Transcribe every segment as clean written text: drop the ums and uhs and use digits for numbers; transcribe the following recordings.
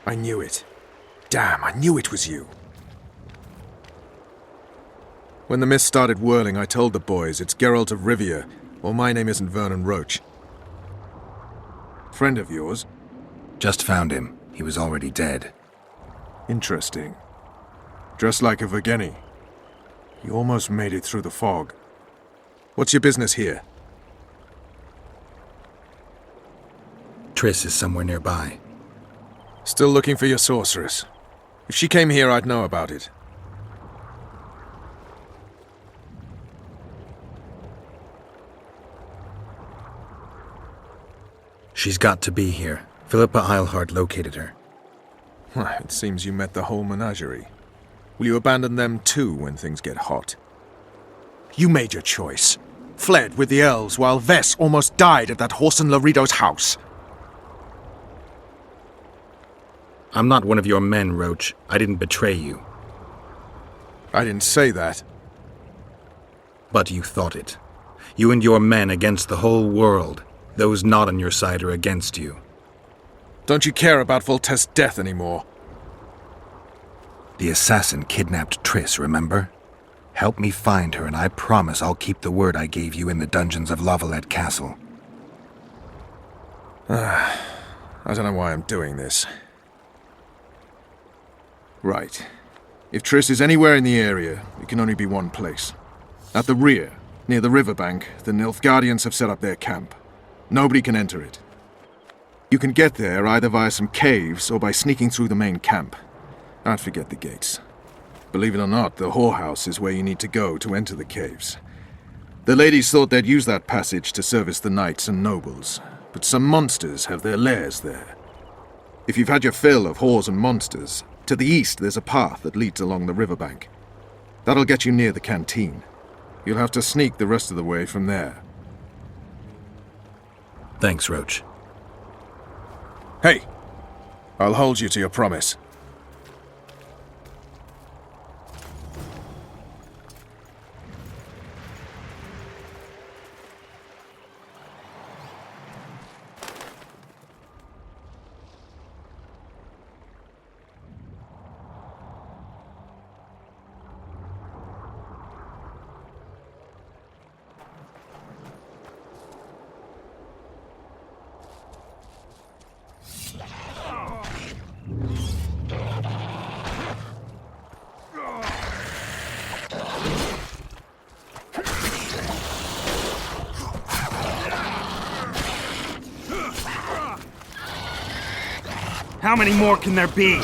I knew it. Damn, I knew it was you. When the mist started whirling, I told the boys it's Geralt of Rivia, or my name isn't Vernon Roach. Friend of yours? Just found him. He was already dead. Interesting. Dressed like a Vergenni. You almost made it through the fog. What's your business here? Triss is somewhere nearby. Still looking for your sorceress. If she came here, I'd know about it. She's got to be here. Philippa Eilhart located her. It seems you met the whole menagerie. Will you abandon them too when things get hot? You made your choice. Fled with the elves while Vess almost died at that Horson Laredo's house. I'm not one of your men, Roach. I didn't betray you. I didn't say that. But you thought it. You and your men against the whole world. Those not on your side are against you. Don't you care about Voltaire's death anymore? The assassin kidnapped Triss, remember? Help me find her and I promise I'll keep the word I gave you in the dungeons of Lavalette Castle. I don't know why I'm doing this. Right. If Triss is anywhere in the area, it can only be one place. At the rear, near the riverbank, the Nilfgaardians have set up their camp. Nobody can enter it. You can get there either via some caves or by sneaking through the main camp. I'd forget the gates. Believe it or not, the whorehouse is where you need to go to enter the caves. The ladies thought they'd use that passage to service the knights and nobles, but some monsters have their lairs there. If you've had your fill of whores and monsters, to the east there's a path that leads along the riverbank. That'll get you near the canteen. You'll have to sneak the rest of the way from there. Thanks, Roach. Hey! I'll hold you to your promise. How many more can there be?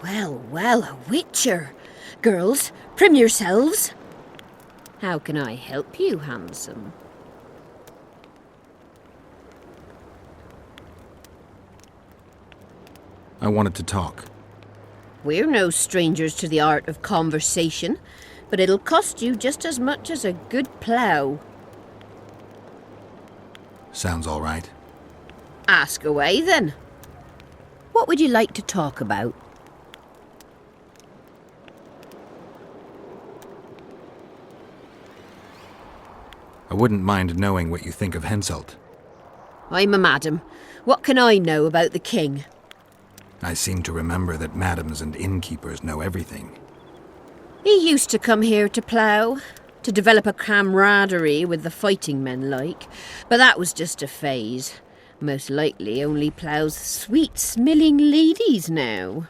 Well, well, a witcher. Girls, prim yourselves. How can I help you, handsome? I wanted to talk. We're no strangers to the art of conversation, but it'll cost you just as much as a good plough. Sounds all right. Ask away, then. What would you like to talk about? I wouldn't mind knowing what you think of Henselt. I'm a madam. What can I know about the king? I seem to remember that madams and innkeepers know everything. He used to come here to plough, to develop a camaraderie with the fighting men like, but that was just a phase. Most likely only ploughs sweet-smelling ladies now.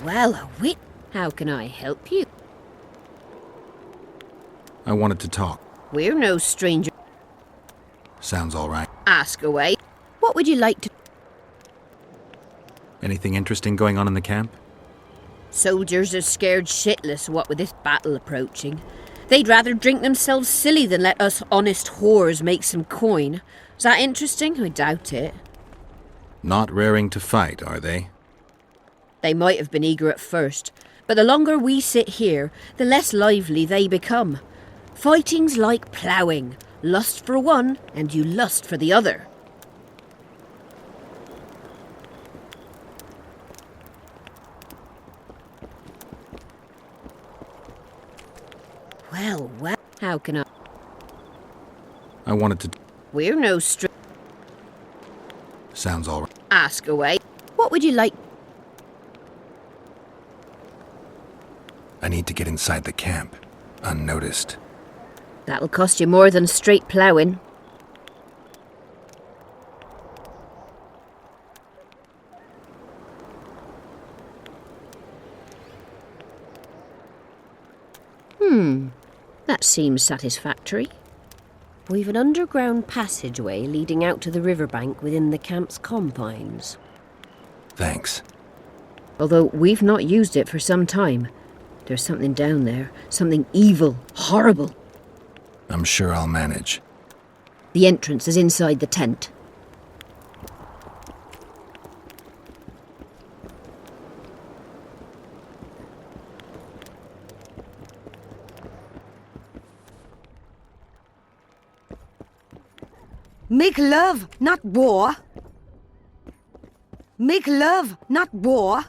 Well, a wit. How can I help you? I wanted to talk. We're no stranger. Sounds all right. Ask away. What would you like to... Anything interesting going on in the camp? Soldiers are scared shitless, what with this battle approaching. They'd rather drink themselves silly than let us honest whores make some coin. Is that interesting? I doubt it. Not raring to fight, are they? They might have been eager at first, but the longer we sit here, the less lively they become. Fighting's like ploughing. Lust for one, and you lust for the other. Well, how can I... I wanted to... We're no Sounds all right. Ask away. What would you like? I need to get inside the camp, unnoticed. That'll cost you more than straight ploughing. That seems satisfactory. We've an underground passageway leading out to the riverbank within the camp's confines. Thanks. Although we've not used it for some time. There's something down there. Something evil, horrible. I'm sure I'll manage. The entrance is inside the tent. Make love, not war. Make love, not war.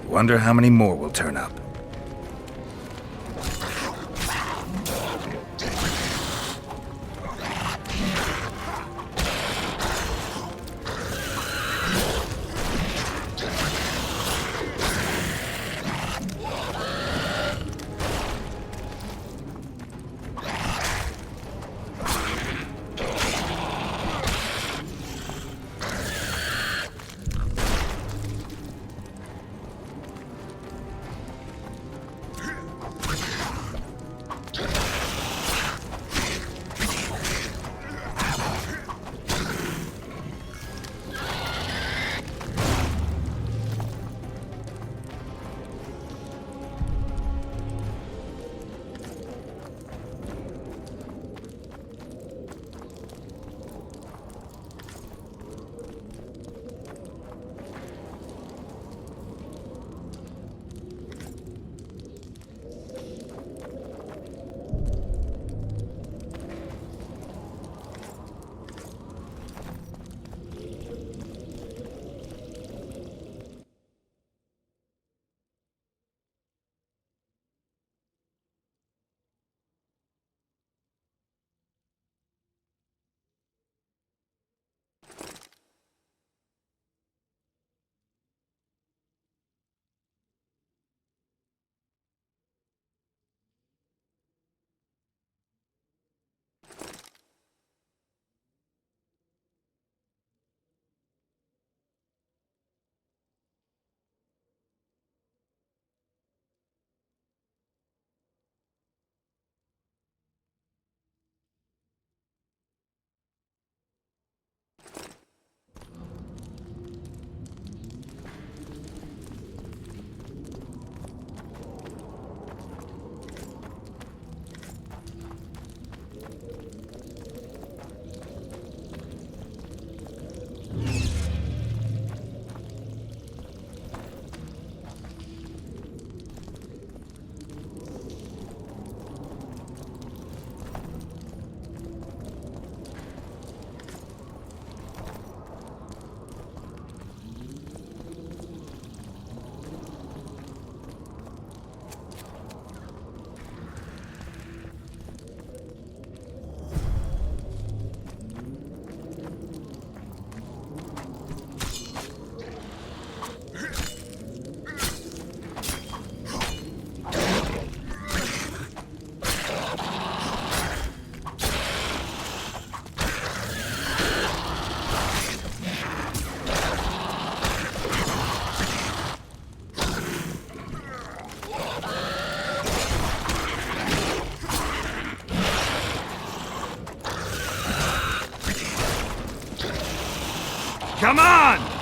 Wonder how many more will turn up. Come on!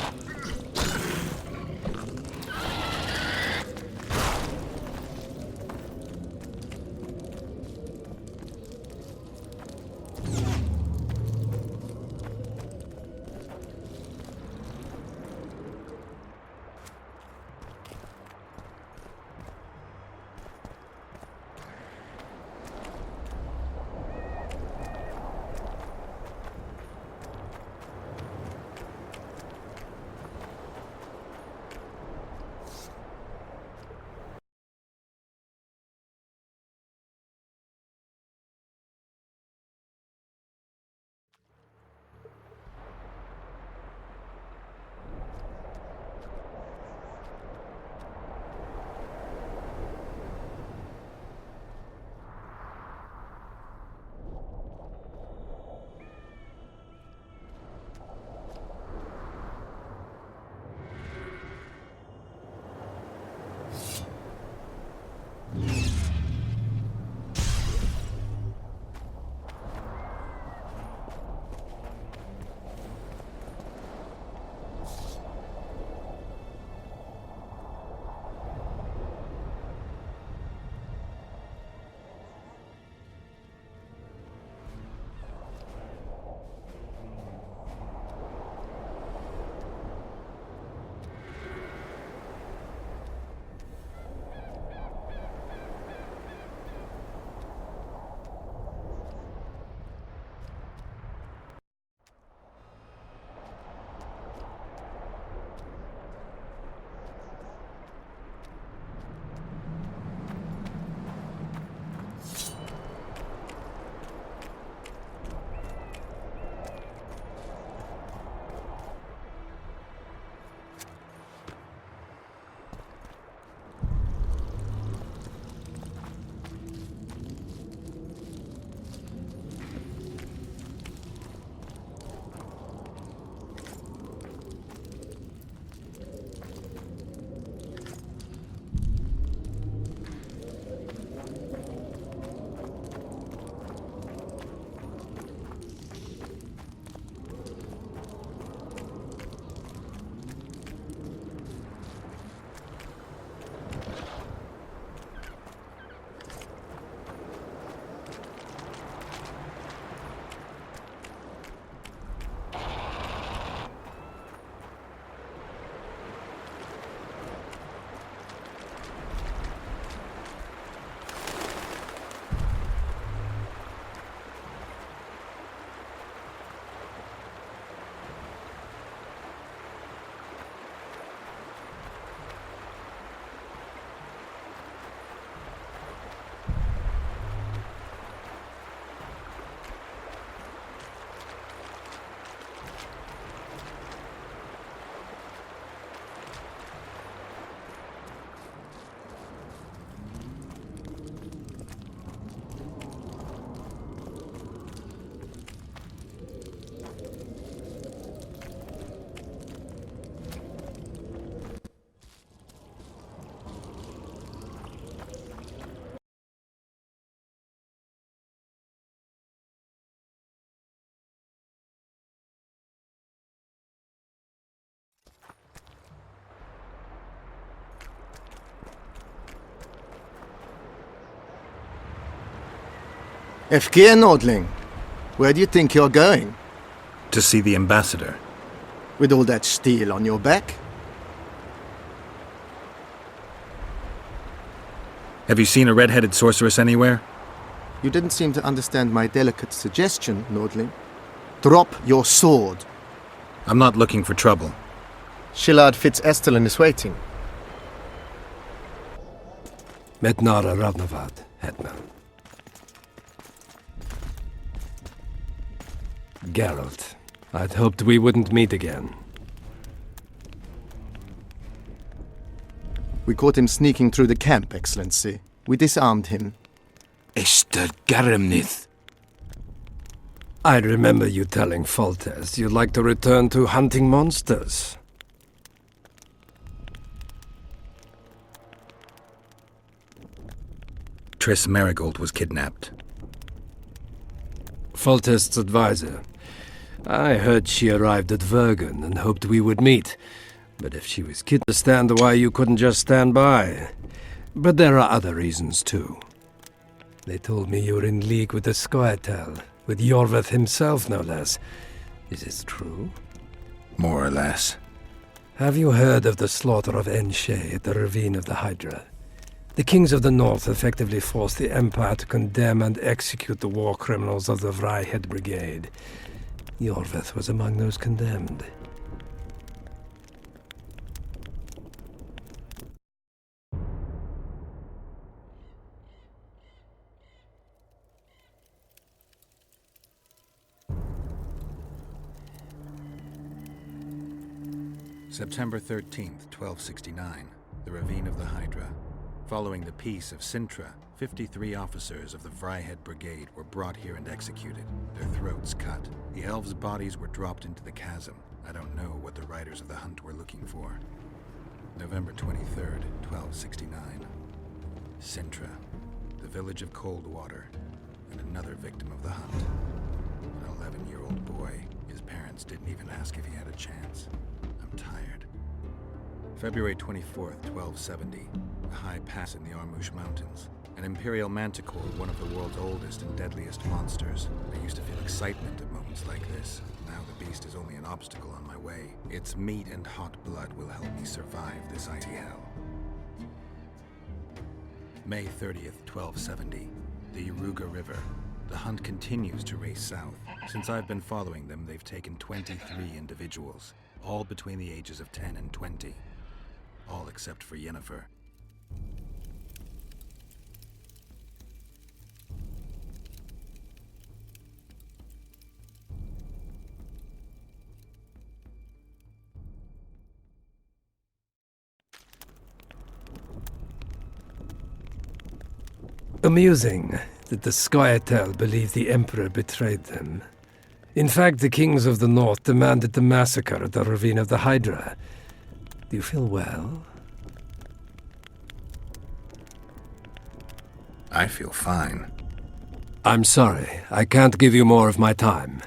FK Nordling, where do you think you're going? To see the ambassador. With all that steel on your back? Have you seen a red-headed sorceress anywhere? You didn't seem to understand my delicate suggestion, Nordling. Drop your sword. I'm not looking for trouble. Shillard Fitz-Estelin is waiting. Metnara Ravnavad, Hetman. Geralt, I'd hoped we wouldn't meet again. We caught him sneaking through the camp, Excellency. We disarmed him. Ester Garamnith. I remember you telling Foltest you'd like to return to hunting monsters. Triss Marigold was kidnapped. Foltest's advisor. I heard she arrived at Vergen and hoped we would meet. But if she was kidnapped, understand why you couldn't just stand by. But there are other reasons too. They told me you were in league with the Scoia'tael, with Yorveth himself no less. Is this true? More or less. Have you heard of the slaughter of Enshe at the Ravine of the Hydra? The kings of the north effectively forced the Empire to condemn and execute the war criminals of the Vryhed Brigade. Yorveth was among those condemned. September 13th, 1269, the Ravine of the Hydra. Following the peace of Sintra, 53 officers of the Vryhed Brigade were brought here and executed, their throats cut. The elves' bodies were dropped into the chasm. I don't know what the riders of the hunt were looking for. November 23rd, 1269. Sintra, the village of Coldwater, and another victim of the hunt. An 11-year-old boy. His parents didn't even ask if he had a chance. I'm tired. February 24th, 1270. A high pass in the Armouche Mountains. An imperial manticore, one of the world's oldest and deadliest monsters. I used to feel excitement at moments like this. Now the beast is only an obstacle on my way. Its meat and hot blood will help me survive this icy hell. May 30th, 1270. The Yaruga River. The hunt continues to race south. Since I've been following them, they've taken 23 individuals, all between the ages of 10 and 20. All except for Yennefer. Amusing that the Scoia'tael believe the Emperor betrayed them. In fact, the kings of the north demanded the massacre at the Ravine of the Hydra. Do you feel well? I feel fine. I'm sorry, I can't give you more of my time.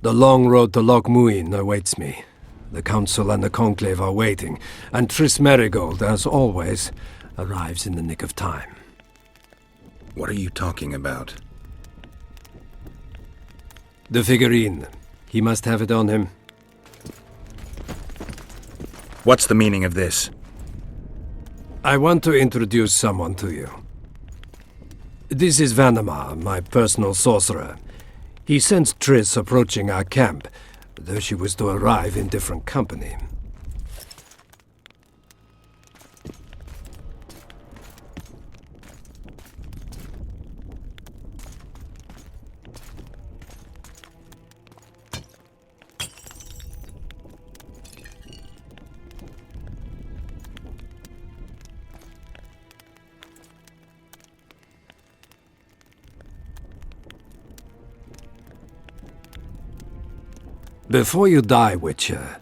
The long road to Loch Muin awaits me. The Council and the Conclave are waiting, and Triss Marigold, as always, arrives in the nick of time. What are you talking about? The figurine. He must have it on him. What's the meaning of this? I want to introduce someone to you. This is Vanamar, my personal sorcerer. He sensed Triss approaching our camp, though she was to arrive in different company. Before you die, Witcher,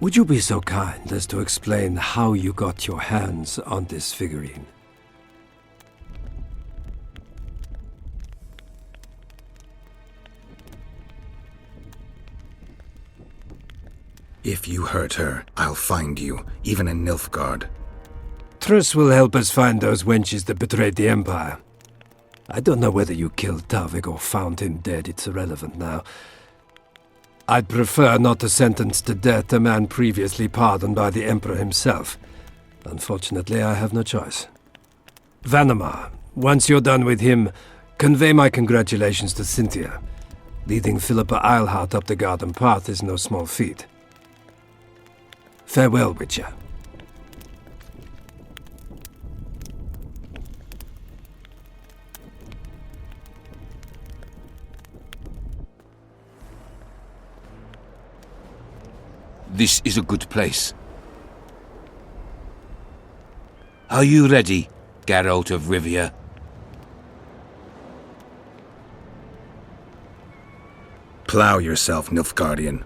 would you be so kind as to explain how you got your hands on this figurine? If you hurt her, I'll find you, even in Nilfgaard. Triss will help us find those wenches that betrayed the Empire. I don't know whether you killed Tavik or found him dead. It's irrelevant now. I'd prefer not to sentence to death a man previously pardoned by the Emperor himself. Unfortunately, I have no choice. Vanamar, once you're done with him, convey my congratulations to Cynthia. Leading Philippa Eilhart up the garden path is no small feat. Farewell, Witcher. This is a good place. Are you ready, Geralt of Rivia? Plow yourself, Nilfgaardian.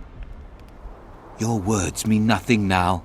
Your words mean nothing now.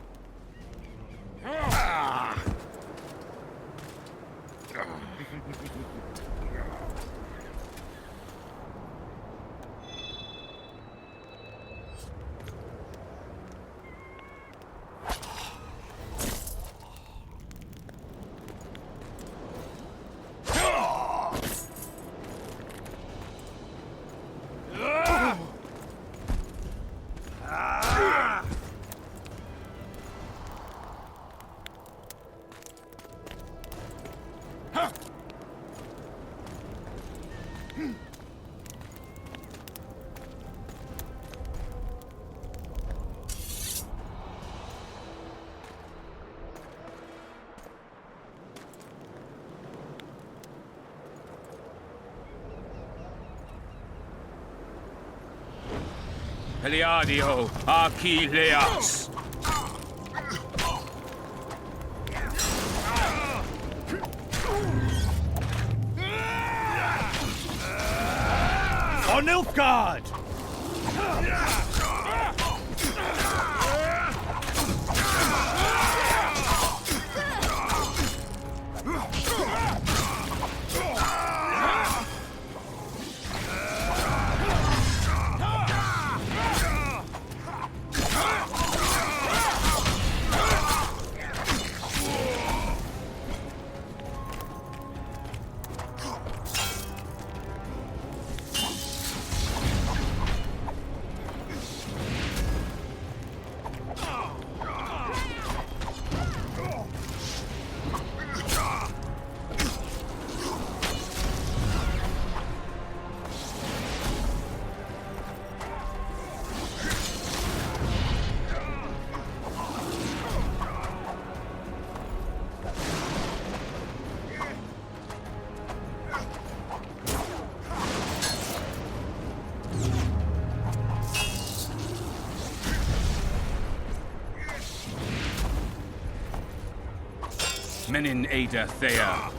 Peliadio Archileas. On Nilfgaard! Menin Ada Thea.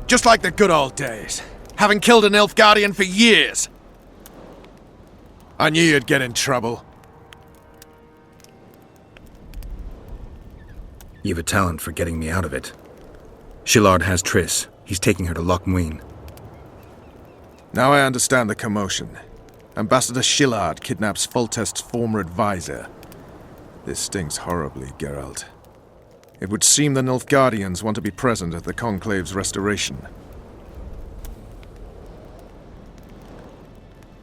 Just like the good old days. Having killed an Nilfgaardian for years. I knew you'd get in trouble. You've a talent for getting me out of it. Shillard has Triss. He's taking her to Loch Muin. Now I understand the commotion. Ambassador Shillard kidnaps Foltest's former advisor. This stings horribly, Geralt. It would seem the Nilfgaardians want to be present at the Conclave's restoration.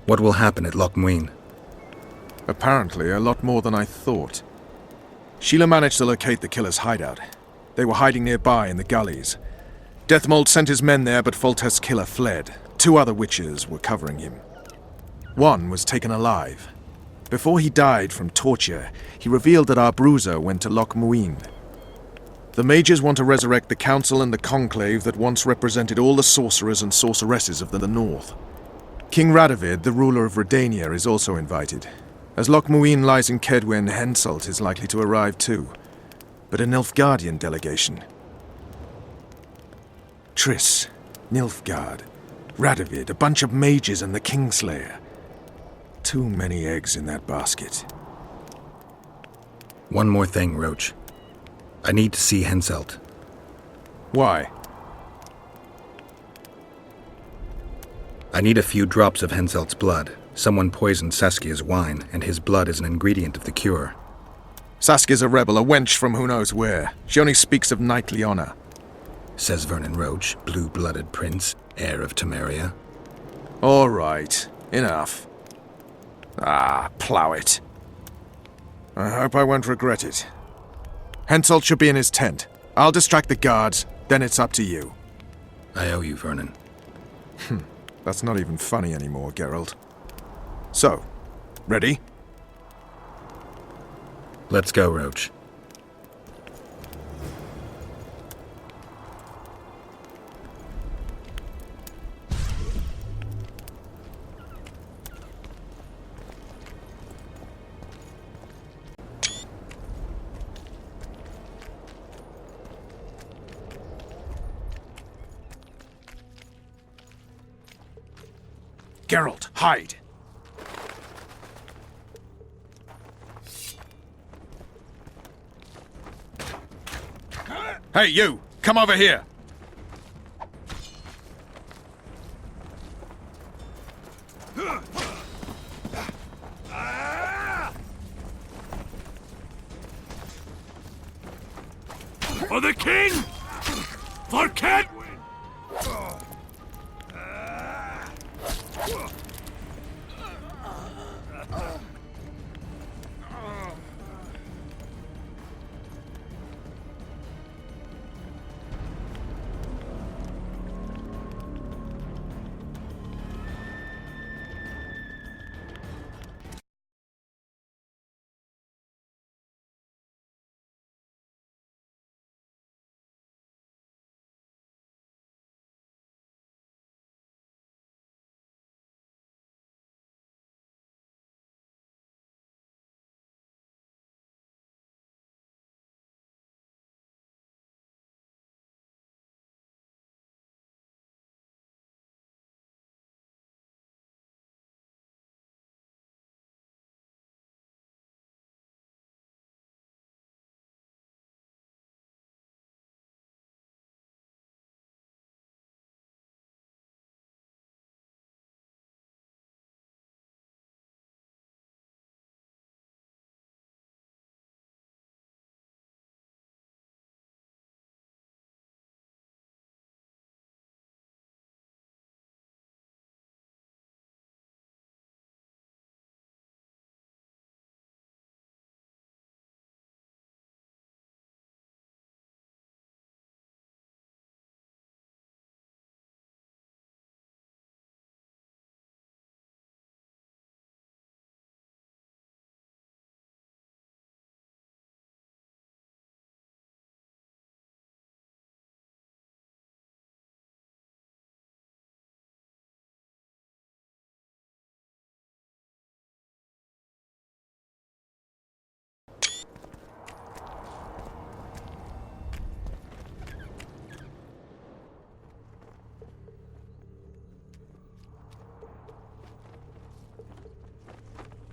What will happen at Loch Muin? Apparently, a lot more than I thought. Sheila managed to locate the killer's hideout. They were hiding nearby in the gullies. Deathmold sent his men there, but Foltest's killer fled. 2 other witches were covering him. One was taken alive. Before he died from torture, he revealed that our bruiser went to Loch Muin. The mages want to resurrect the council and the conclave that once represented all the sorcerers and sorceresses of the north. King Radovid, the ruler of Redania, is also invited. As Loch Muin lies in Kedwen, Henselt is likely to arrive too. But a Nilfgaardian delegation. Triss, Nilfgaard, Radovid, a bunch of mages and the Kingslayer. Too many eggs in that basket. One more thing, Roach. I need to see Henselt. Why? I need a few drops of Henselt's blood. Someone poisoned Saskia's wine, and his blood is an ingredient of the cure. Saskia's a rebel, a wench from who knows where. She only speaks of knightly honor. Says Vernon Roach, blue-blooded prince, heir of Temeria. All right, enough. Ah, plow it. I hope I won't regret it. Henselt should be in his tent. I'll distract the guards, then it's up to you. I owe you, Vernon. That's not even funny anymore, Geralt. So, ready? Let's go, Roach. Geralt, hide! Hey, you! Come over here! For the king! For Kent!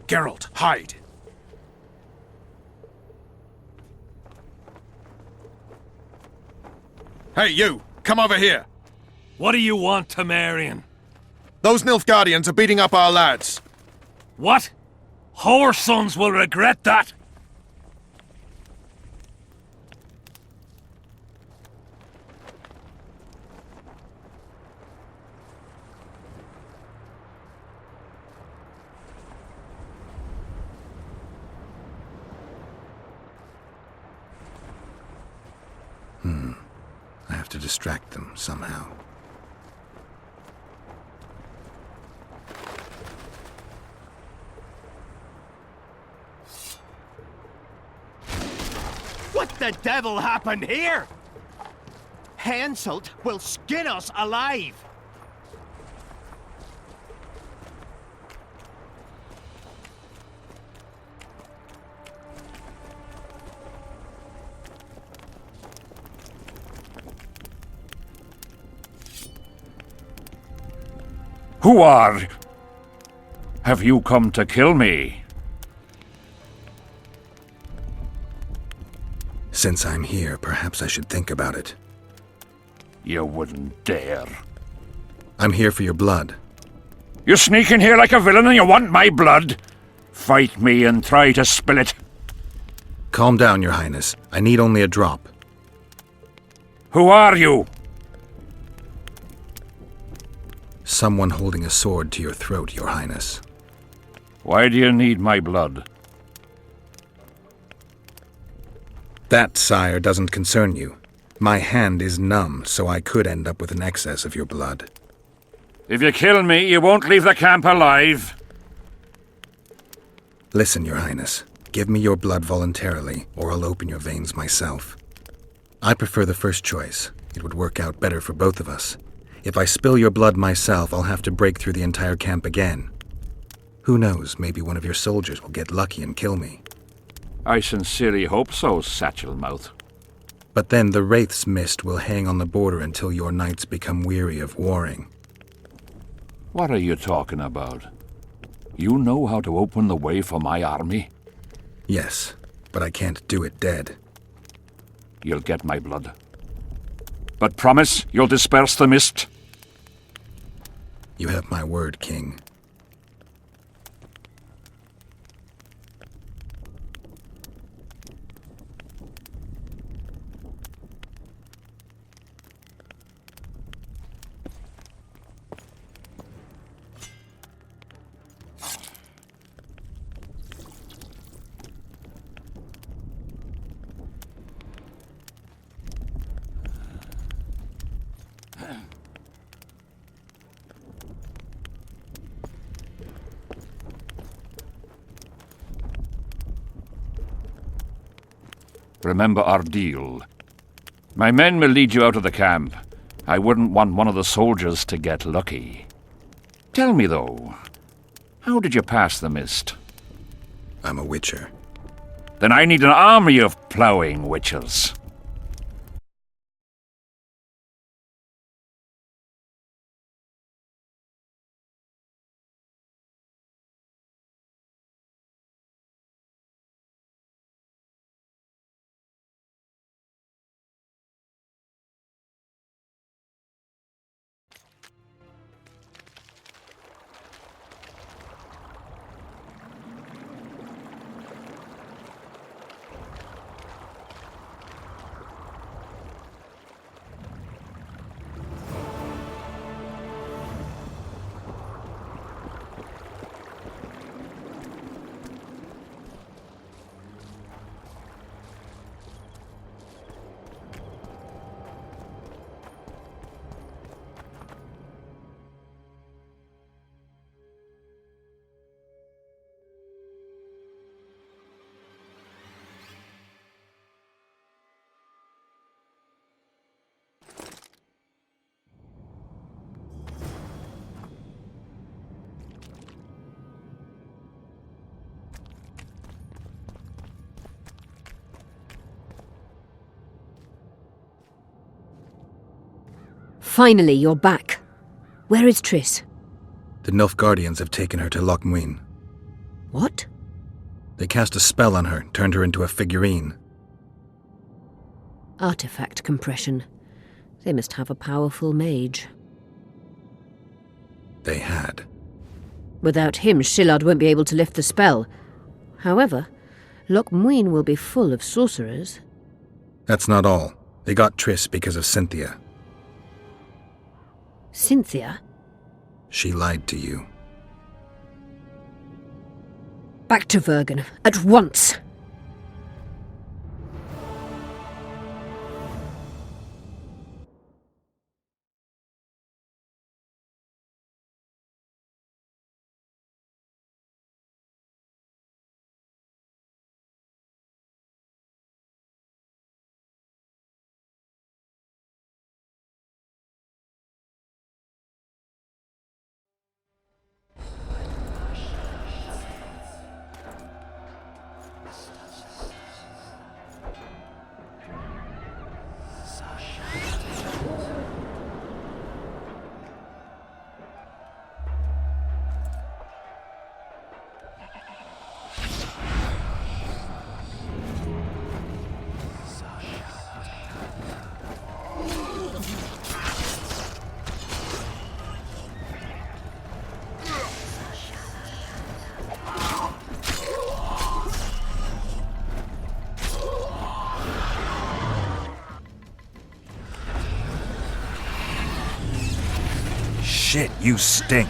Geralt, hide! Hey, you! Come over here! What do you want, Temerian? Those Nilfgaardians are beating up our lads. What? Whore sons will regret that! I have to distract them somehow. What the devil happened here? Henselt will skin us alive! Who are... Have you come to kill me? Since I'm here, perhaps I should think about it. You wouldn't dare. I'm here for your blood. You sneak in here like a villain and you want my blood? Fight me and try to spill it. Calm down, Your Highness. I need only a drop. Who are you? Someone holding a sword to your throat, Your Highness. Why do you need my blood? That, sire, doesn't concern you. My hand is numb, so I could end up with an excess of your blood. If you kill me, you won't leave the camp alive. Listen, Your Highness. Give me your blood voluntarily, or I'll open your veins myself. I prefer the first choice. It would work out better for both of us. If I spill your blood myself, I'll have to break through the entire camp again. Who knows, maybe one of your soldiers will get lucky and kill me. I sincerely hope so, Satchel-mouth. But then the Wraith's mist will hang on the border until your knights become weary of warring. What are you talking about? You know how to open the way for my army? Yes, but I can't do it dead. You'll get my blood. But promise you'll disperse the mist? You have my word, King. Remember our deal. My men will lead you out of the camp. I wouldn't want one of the soldiers to get lucky. Tell me, though, how did you pass the mist? I'm a witcher. Then I need an army of ploughing witches. Finally, you're back. Where is Triss? The Nilfgaardians have taken her to Loch Muin. What? They cast a spell on her, turned her into a figurine. Artifact compression. They must have a powerful mage. They had. Without him, Shillard won't be able to lift the spell. However, Loch Muin will be full of sorcerers. That's not all. They got Triss because of Cynthia. Cynthia? She lied to you. Back to Vergen, at once! shit, you stink.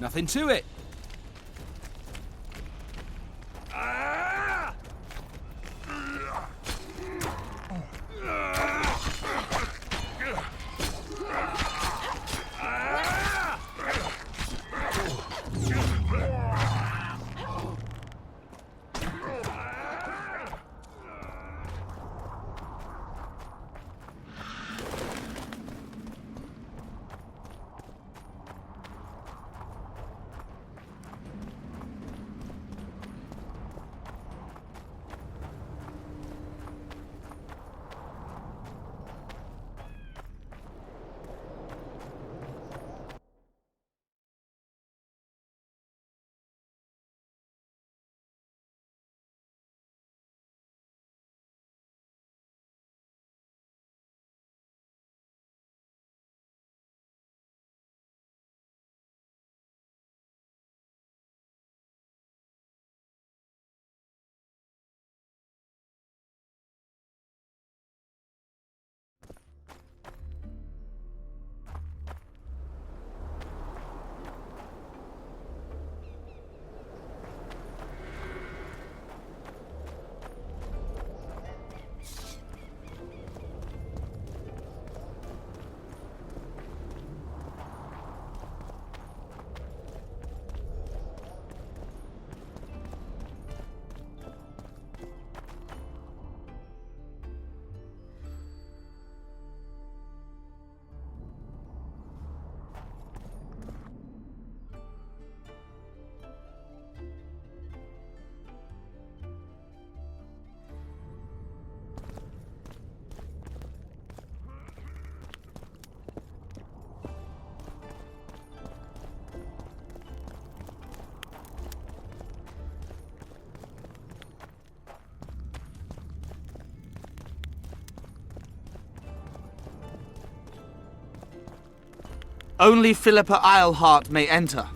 Nothing to it. Only Philippa Eilhart may enter.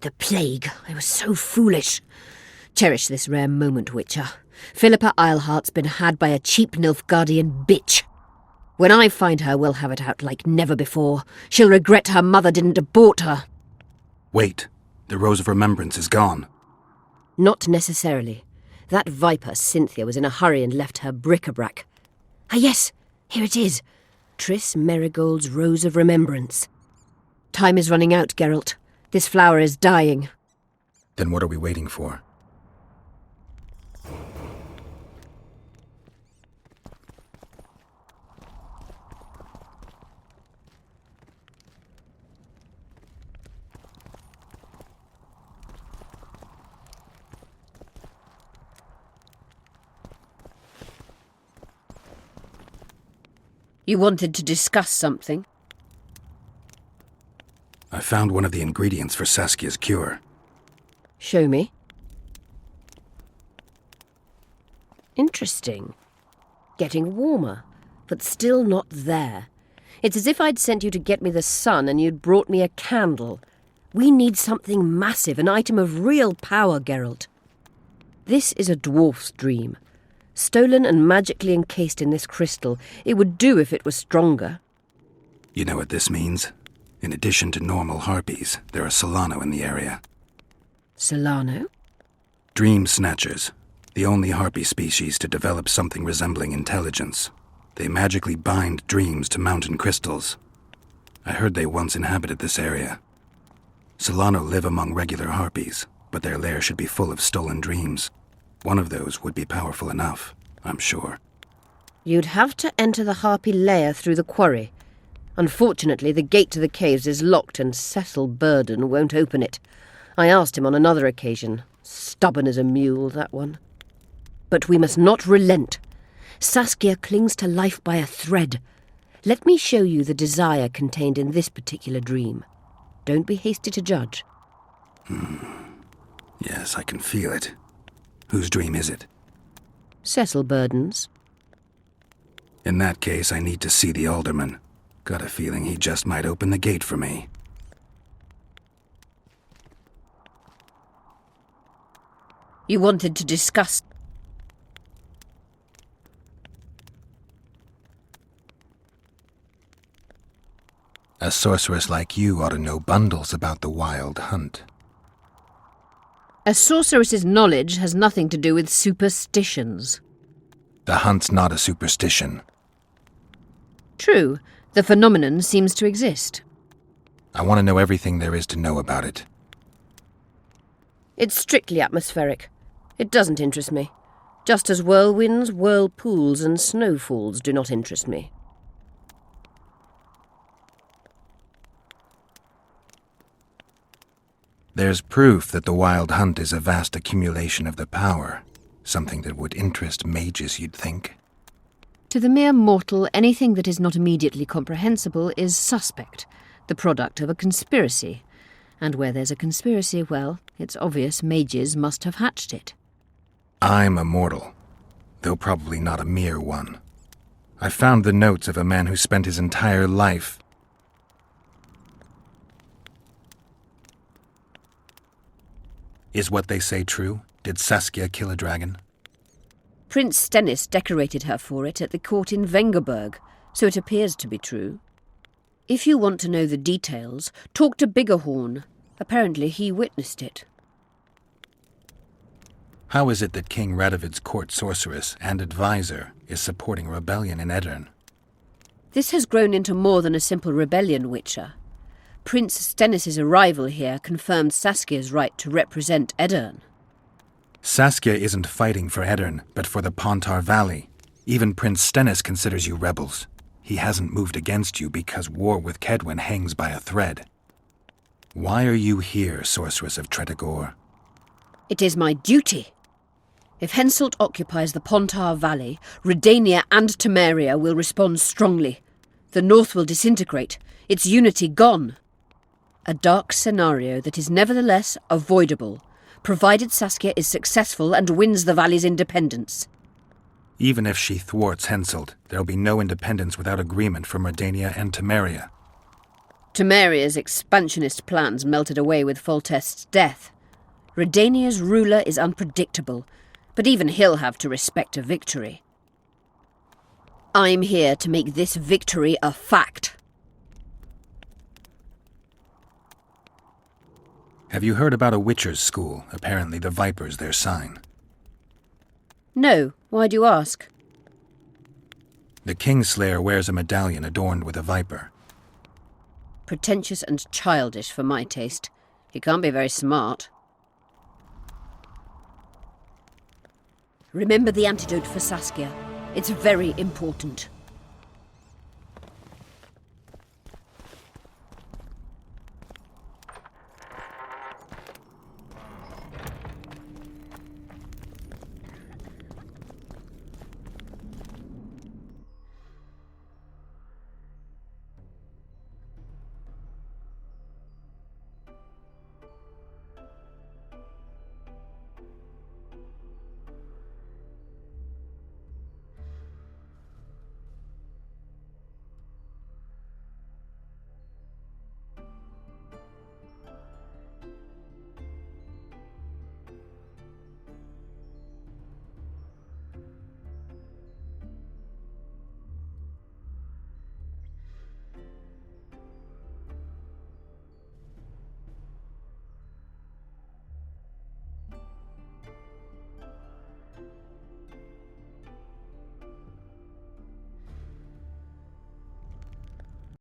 The plague! I was so foolish. Cherish this rare moment, Witcher. Philippa Eilhart's been had by a cheap Nilfgaardian bitch. When I find her, we'll have it out like never before. She'll regret her mother didn't abort her. Wait. The Rose of Remembrance is gone. Not necessarily. That viper, Cynthia, was in a hurry and left her bric-a-brac. Ah yes, here it is. Triss Merigold's Rose of Remembrance. Time is running out, Geralt. This flower is dying. Then what are we waiting for? You wanted to discuss something? I found one of the ingredients for Saskia's cure. Show me. Interesting. Getting warmer, but still not there. It's as if I'd sent you to get me the sun and you'd brought me a candle. We need something massive, an item of real power, Geralt. This is a dwarf's dream. Stolen and magically encased in this crystal. It would do if it was stronger. You know what this means? In addition to normal harpies, there are Solano in the area. Solano? Dream snatchers. The only harpy species to develop something resembling intelligence. They magically bind dreams to mountain crystals. I heard they once inhabited this area. Solano live among regular harpies, but their lair should be full of stolen dreams. One of those would be powerful enough, I'm sure. You'd have to enter the harpy lair through the quarry. Unfortunately, the gate to the caves is locked and Cecil Burden won't open it. I asked him on another occasion. Stubborn as a mule, that one. But we must not relent. Saskia clings to life by a thread. Let me show you the desire contained in this particular dream. Don't be hasty to judge. Yes, I can feel it. Whose dream is it? Cecil Burden's. In that case, I need to see the alderman. Got a feeling he just might open the gate for me. You wanted to discuss... A sorceress like you ought to know bundles about the wild hunt. A sorceress's knowledge has nothing to do with superstitions. The hunt's not a superstition. True, the phenomenon seems to exist. I want to know everything there is to know about it. It's strictly atmospheric. It doesn't interest me. Just as whirlwinds, whirlpools, and snowfalls do not interest me. There's proof that the wild hunt is a vast accumulation of the power. Something that would interest mages, you'd think. To the mere mortal, anything that is not immediately comprehensible is suspect, the product of a conspiracy. And where there's a conspiracy, well, it's obvious mages must have hatched it. I'm a mortal, though probably not a mere one. I found the notes of a man who spent his entire life... Is what they say true? Did Saskia kill a dragon? Prince Stennis decorated her for it at the court in Vengerberg, so it appears to be true. If you want to know the details, talk to Biggerhorn. Apparently he witnessed it. How is it that King Radovid's court sorceress and advisor is supporting rebellion in Edirn? This has grown into more than a simple rebellion, Witcher. Prince Stennis's arrival here confirmed Saskia's right to represent Edirn. Saskia isn't fighting for Edirn, but for the Pontar Valley. Even Prince Stennis considers you rebels. He hasn't moved against you because war with Kedwen hangs by a thread. Why are you here, Sorceress of Tretogor? It is my duty. If Henselt occupies the Pontar Valley, Redania and Temeria will respond strongly. The North will disintegrate, its unity gone. A dark scenario that is nevertheless avoidable, provided Saskia is successful and wins the valley's independence. Even if she thwarts Henselt, there'll be no independence without agreement from Redania and Temeria. Temeria's expansionist plans melted away with Foltest's death. Redania's ruler is unpredictable, but even he'll have to respect a victory. I'm here to make this victory a fact. Have you heard about a Witcher's school? Apparently the Viper's their sign. No, why do you ask? The Kingslayer wears a medallion adorned with a viper. Pretentious and childish for my taste. He can't be very smart. Remember the antidote for Saskia. It's very important.